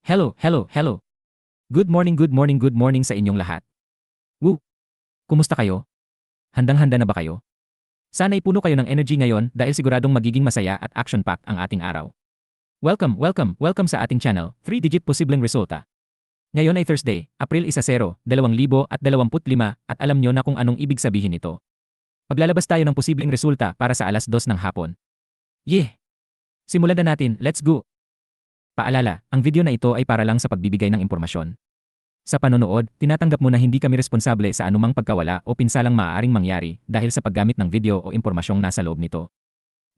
Hello, hello, hello. Good morning, good morning, good morning sa inyong lahat. Woo! Kumusta kayo? Handang-handa na ba kayo? Sana'y puno kayo ng energy ngayon dahil siguradong magiging masaya at action-packed ang ating araw. Welcome, welcome, welcome sa ating channel, 3-digit posibleng resulta. Ngayon ay Thursday, April 10, 2025 at alam nyo na kung anong ibig sabihin nito. Maglalabas tayo ng posibleng resulta para sa alas 2 ng hapon. Yeah! Simulan na natin, let's go! Paalala, ang video na ito ay para lang sa pagbibigay ng impormasyon. Sa panonood, tinatanggap mo na hindi kami responsable sa anumang pagkawala o pinsalang maaaring mangyari dahil sa paggamit ng video o impormasyong nasa loob nito.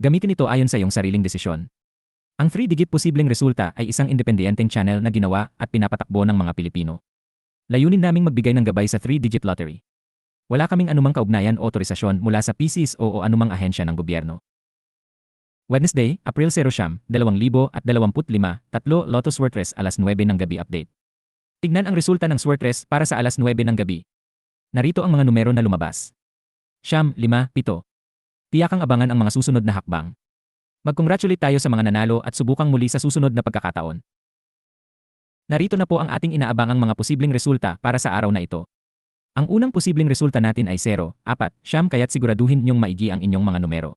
Gamitin ito ayon sa iyong sariling desisyon. Ang 3-digit posibleng resulta ay isang independenteng channel na ginawa at pinapatakbo ng mga Pilipino. Layunin naming magbigay ng gabay sa 3-digit lottery. Wala kaming anumang kaugnayan o otorisasyon mula sa PCSO o anumang ahensya ng gobyerno. Wednesday, April 0, 2025, 3 Lotus Swertres alas 9 ng gabi update. Tignan ang resulta ng Swertres para sa alas 9 ng gabi. Narito ang mga numero na lumabas. 5, 7. Tiyakang abangan ang mga susunod na hakbang. Mag-congratulate tayo sa mga nanalo at subukang muli sa susunod na pagkakataon. Narito na po ang ating inaabangang mga posibleng resulta para sa araw na ito. Ang unang posibleng resulta natin ay 0, 4, 9 kaya't siguraduhin ninyong maigi ang inyong mga numero.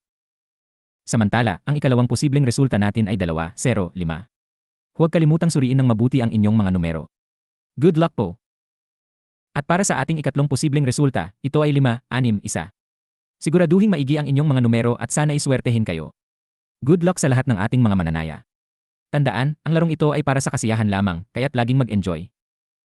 Samantala, ang ikalawang posibleng resulta natin ay 2, 0, 5. Huwag kalimutang suriin ng mabuti ang inyong mga numero. Good luck po! At para sa ating ikatlong posibleng resulta, ito ay 5, 6, 1. Siguraduhin maigi ang inyong mga numero at sana iswertehin kayo. Good luck sa lahat ng ating mga mananaya. Tandaan, ang larong ito ay para sa kasiyahan lamang, kaya't laging mag-enjoy.